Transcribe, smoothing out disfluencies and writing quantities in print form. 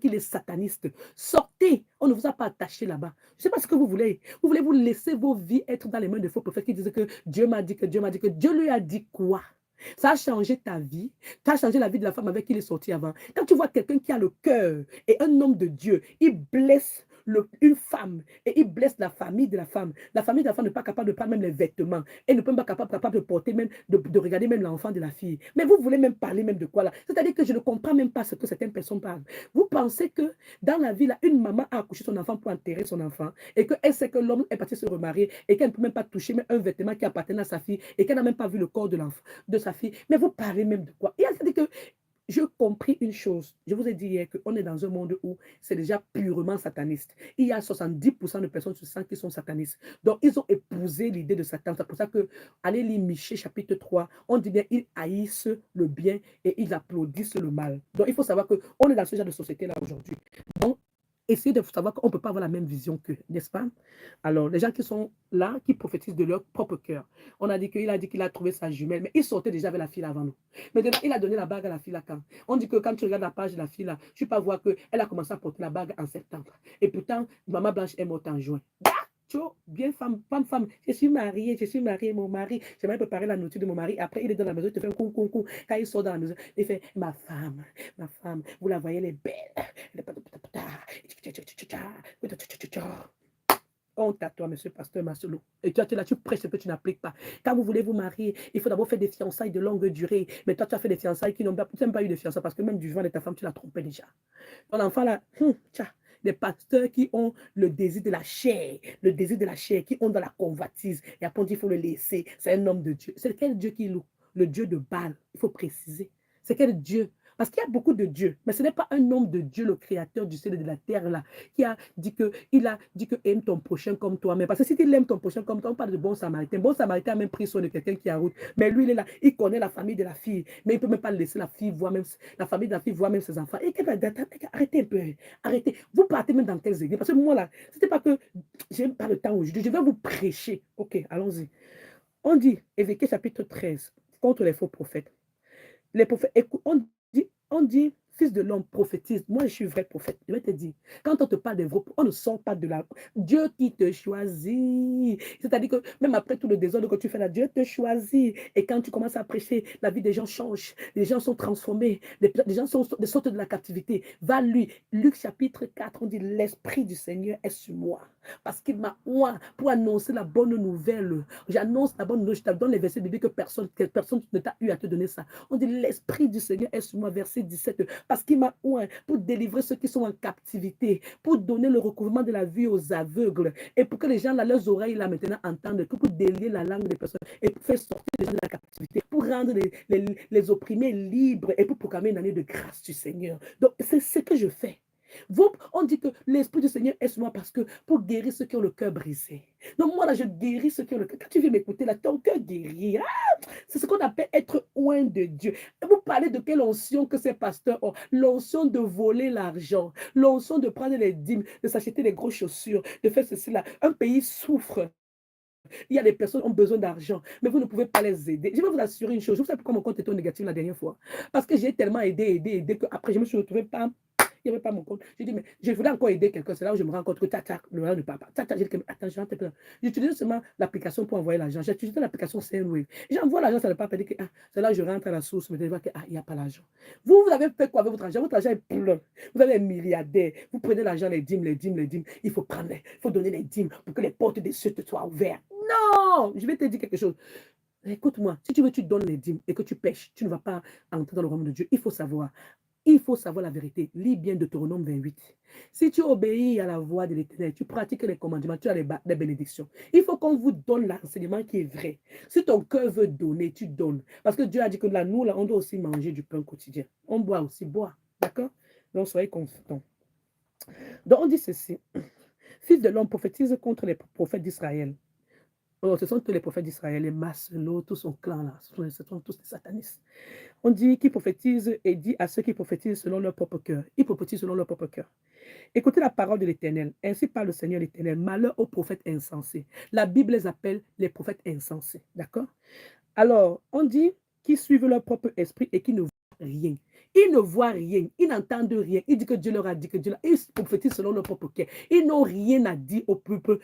qu'il est sataniste. Sortez, on ne vous a pas attaché là-bas. Je ne sais pas ce que vous voulez. Vous voulez vous laisser vos vies être dans les mains de faux prophètes qui disent que Dieu m'a dit, que Dieu m'a dit, que Dieu lui a dit quoi? Ça a changé ta vie. Ça a changé la vie de la femme avec qui il est sorti avant. Quand tu vois quelqu'un qui a le cœur et un homme de Dieu, il blesse une femme et il blesse la famille de la femme. La famille de la femme n'est pas capable de prendre même les vêtements. Elle ne peut pas capable de porter même, de regarder même l'enfant de la fille. Mais vous voulez même parler même de quoi là? C'est-à-dire que je ne comprends même pas ce que certaines personnes parlent. Vous pensez que dans la vie, là, une maman a accouché son enfant pour enterrer son enfant et qu'elle sait que l'homme est parti se remarier et qu'elle ne peut même pas toucher même un vêtement qui appartenait à sa fille et qu'elle n'a même pas vu le corps de l'enfant, de sa fille. Mais vous parlez même de quoi? Et elle dit que j'ai compris une chose. Je vous ai dit hier qu'on est dans un monde où c'est déjà purement sataniste. Il y a 70% de personnes sur 100 qui sont satanistes. Donc, ils ont épousé l'idée de Satan. C'est pour ça que, allez lire Michée chapitre 3, on dit bien, ils haïssent le bien et ils applaudissent le mal. Donc, il faut savoir qu'on est dans ce genre de société-là aujourd'hui. Donc, essayez de savoir qu'on ne peut pas avoir la même vision qu'eux, n'est-ce pas? Alors, les gens qui sont là, qui prophétisent de leur propre cœur. On a dit qu'il a trouvé sa jumelle, mais il sortait déjà avec la fille avant nous. Maintenant, il a donné la bague à la fille là quand? On dit que quand tu regardes la page de la fille là, tu peux voir qu'elle a commencé à porter la bague en septembre. Et pourtant, Maman Blanche est morte en juin. Bien femme, je suis mariée, mon mari, j'aimerais préparer la nourriture de mon mari. Après, il est dans la maison, il te fait un coucou. Quand il sort dans la maison, il fait ma femme, vous la voyez, elle est belle. Honte à toi, monsieur pasteur Marcelo. Et toi, tu es là, tu prêches ce que tu n'appliques pas. Quand vous voulez vous marier, il faut d'abord faire des fiançailles de longue durée. Mais toi, tu as fait des fiançailles qui n'ont même pas eu de fiançailles parce que même du joint de ta femme, tu l'as trompé déjà. Ton enfant là, des pasteurs qui ont le désir de la chair, qui ont dans la convoitise. Et après, on dit qu'il faut le laisser. C'est un homme de Dieu. C'est quel Dieu qui loue? Le Dieu de Baal. Il faut préciser. C'est quel Dieu? Parce qu'il y a beaucoup de dieux, mais ce n'est pas un homme de Dieu, le créateur du ciel et de la terre, là, qui a dit que, aime ton prochain comme toi. Mais parce que si tu aimes ton prochain comme toi, on parle de bon samaritain. Bon samaritain a même pris soin de quelqu'un qui est en route. Mais lui, il est là, il connaît la famille de la fille, mais il ne peut même pas laisser la fille voir même, la famille de la fille voir même ses enfants. Et arrêtez un peu, arrêtez. Vous partez même dans quelles églises? Parce que moi, là, ce n'était pas que je n'ai pas le temps aujourd'hui, je vais vous prêcher. Ok, allons-y. On dit, Ézéchiel chapitre 13, contre les faux prophètes. Les prophètes, on dit, fils de l'homme, prophétise. Moi, je suis vrai prophète. Je vais te dire, quand on te parle des vrais, on ne sort pas de là. Dieu qui te choisit. C'est-à-dire que même après tout le désordre que tu fais là, Dieu te choisit. Et quand tu commences à prêcher, la vie des gens change. Les gens sont transformés. Les gens sortent de la captivité. Va lui. Luc chapitre 4, on dit, l'Esprit du Seigneur est sur moi. Parce qu'il m'a oint pour annoncer la bonne nouvelle. J'annonce la bonne nouvelle. Je te donne les versets bibliques que personne ne t'a eu à te donner ça. On dit, l'Esprit du Seigneur est sur moi, verset 17. Parce qu'il m'a oint pour délivrer ceux qui sont en captivité, pour donner le recouvrement de la vue aux aveugles, et pour que les gens, là, leurs oreilles, là, maintenant, entendent, que pour délier la langue des personnes, et pour faire sortir les gens de la captivité, pour rendre les opprimés libres, et pour proclamer une année de grâce du Seigneur. Donc, c'est ce que je fais. On dit que l'Esprit du Seigneur est sur moi parce que pour guérir ceux qui ont le cœur brisé. Donc moi là, je guéris ceux qui ont le cœur. Quand tu viens m'écouter là, ton cœur guérit. C'est ce qu'on appelle être oint de Dieu. Et vous parlez de quelle onction que ces pasteurs ont? L'onction de voler l'argent, l'onction de prendre les dîmes, de s'acheter des grosses chaussures, de faire ceci là. Un pays souffre. Il y a des personnes qui ont besoin d'argent, mais vous ne pouvez pas les aider. Je vais vous assurer une chose. Je vous sais pourquoi mon compte était négatif la dernière fois. Parce que j'ai tellement aidé, qu'après je me suis retrouvé pas. Il n'y avait pas mon compte. J'ai dit, mais je voulais encore aider quelqu'un. C'est là où je me rends compte que le ne part pas. J'ai dit, attends, je rentre. J'utilise seulement l'application pour envoyer l'argent. J'ai utilisé l'application Sendwave. J'envoie l'argent, ça ne pas dire que c'est là où je rentre à la source, mais je vois que il n'y a pas l'argent. Vous avez fait quoi avec votre argent? Votre argent est plein. Vous avez un milliardaire. Vous prenez l'argent, les dîmes. Il faut prendre, il faut donner les dîmes pour que les portes des cieux te soient ouvertes. Non! Je vais te dire quelque chose. Écoute-moi, si tu veux, tu donnes les dîmes et que tu pêches, tu ne vas pas entrer dans le royaume de Dieu. Il faut savoir. Il faut savoir la vérité. Lis bien Deutéronome 28. Si tu obéis à la voix de l'Éternel, tu pratiques les commandements, tu as les bénédictions. Il faut qu'on vous donne l'enseignement qui est vrai. Si ton cœur veut donner, tu donnes. Parce que Dieu a dit que là, nous, là, on doit aussi manger du pain quotidien. On doit aussi boire. D'accord? Donc, soyez constants. Donc, on dit ceci. Fils de l'homme, prophétise contre les prophètes d'Israël. Oh, ce sont tous les prophètes d'Israël, les Maslow, tout son clan là, ce sont tous des satanistes. On dit qu'ils prophétisent et dit à ceux qui prophétisent selon leur propre cœur. Ils prophétisent selon leur propre cœur. Écoutez la parole de l'Éternel. Ainsi parle le Seigneur l'Éternel. Malheur aux prophètes insensés. La Bible les appelle les prophètes insensés. D'accord? Alors, on dit qu'ils suivent leur propre esprit et qu'ils ne voient rien. Ils ne voient rien, ils n'entendent rien. Ils disent que Dieu leur a dit que Dieu leur... Ils prophétisent selon leur propre cœur. Ils n'ont rien à dire au peuple